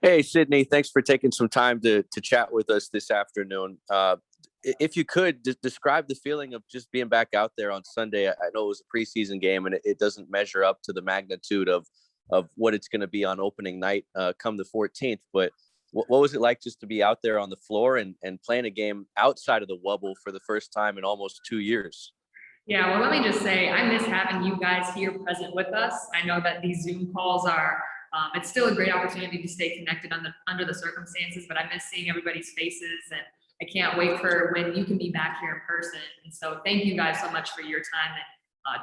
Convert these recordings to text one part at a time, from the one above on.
Hey, Sydney, thanks for taking some time to chat with us this afternoon. If you could describe the feeling of just being back out there on Sunday. I know it was a preseason game and it doesn't measure up to the magnitude of what it's going to be on opening night come the 14th. But what was it like just to be out there on the floor and playing a game outside of the Wubble for the first time in almost 2 years? Yeah, well, let me just say, I miss having you guys here present with us. I know that these Zoom calls are, it's still a great opportunity to stay connected under the circumstances, but I miss seeing everybody's faces, and I can't wait for when you can be back here in person. And so thank you guys so much for your time and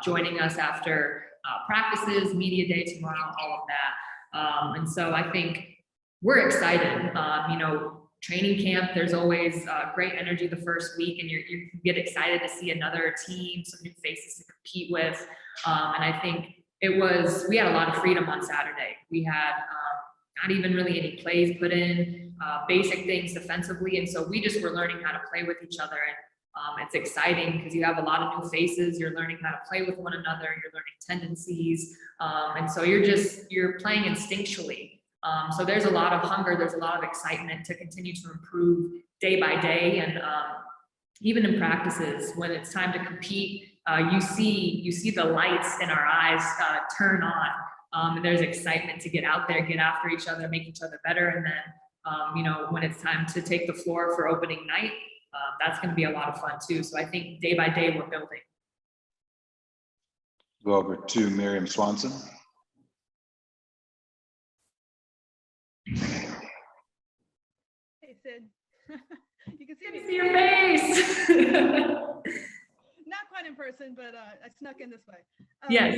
joining us after practices, media day tomorrow, all of that. And so I think we're excited. Training camp, there's always great energy the first week, and you get excited to see another team, some new faces to compete with. And I think we had a lot of freedom on Saturday. We had not even really any plays put in, basic things defensively. And so we just were learning how to play with each other. And it's exciting because you have a lot of new faces. You're learning how to play with one another. You're learning tendencies. And so you're playing instinctually. So there's a lot of hunger, there's a lot of excitement to continue to improve day by day. And even in practices, when it's time to compete, you see the lights in our eyes turn on. And there's excitement to get out there, get after each other, make each other better. And then, when it's time to take the floor for opening night, that's going to be a lot of fun too. So I think day by day we're building. Go over to Miriam Swanson. Hey, Sid. You can see me. See your face. Not quite in person, but I snuck in this way. Yes.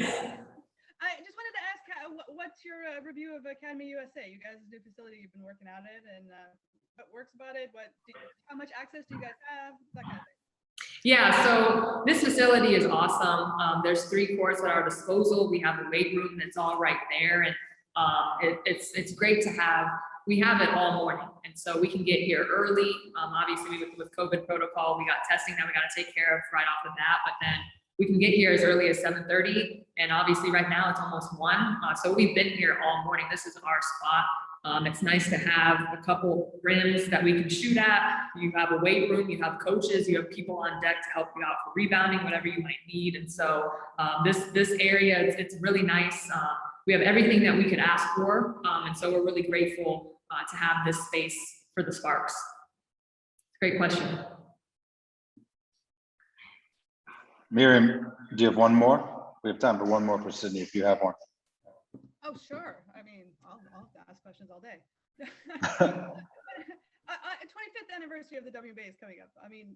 I just wanted to ask, what's your review of Academy USA? You guys' new facility, you've been working at it, and what works about it? How much access do you guys have? That kind of thing. Yeah, so this facility is awesome. There's 3 courts at our disposal. We have a weight room that's all right there, and it's great to have. We have it all morning, and so we can get here early. Obviously, with COVID protocol, we got testing that we got to take care of right off the bat, but then we can get here as early as 7:30, and obviously right now it's almost 1. So we've been here all morning. This is our spot. It's nice to have a couple rims that we can shoot at. You have a weight room, you have coaches, you have people on deck to help you out for rebounding, whatever you might need. And so this area, it's really nice. We have everything that we could ask for, and so we're really grateful to have this space for the Sparks. Great question. Miriam, do you have one more? We have time for one more for Sydney if you have one. Oh, sure. I mean, I'll ask questions all day. 25th anniversary of the WNBA is coming up. I mean,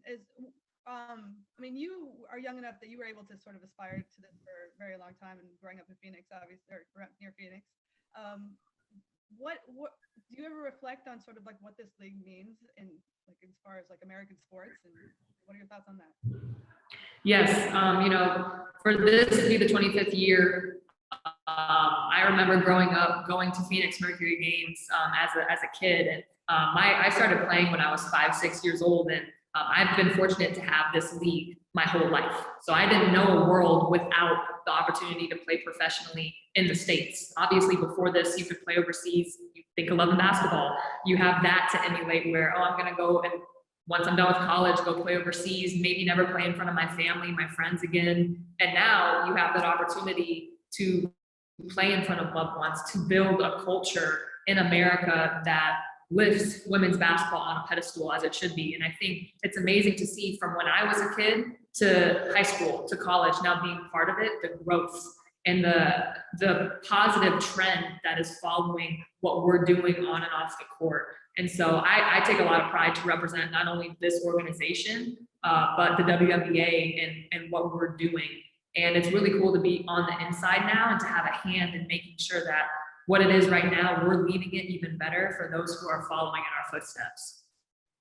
you are young enough that you were able to sort of aspire to this for a very long time, and growing up in Phoenix, obviously, or near Phoenix. What do you ever reflect on sort of like what this league means in like as far as like American sports, and what are your thoughts on that? Yes, for this to be the 25th year, I remember growing up going to Phoenix Mercury games as a kid, and I started playing when I was 5-6 years old, and I've been fortunate to have this league my whole life. So I didn't know a world without the opportunity to play professionally in the States. Obviously, before this, you could play overseas. You think of love and basketball. You have that to emulate where, I'm going to go and once I'm done with college, go play overseas, maybe never play in front of my family, my friends again. And now you have that opportunity to play in front of loved ones, to build a culture in America that lifts women's basketball on a pedestal as it should be. And I think it's amazing to see from when I was a kid to high school to college, now being part of it, the growth and the positive trend that is following what we're doing on and off the court. And so I take a lot of pride to represent not only this organization, but the WNBA and what we're doing. And it's really cool to be on the inside now and to have a hand in making sure that what it is right now, we're leading it even better for those who are following in our footsteps.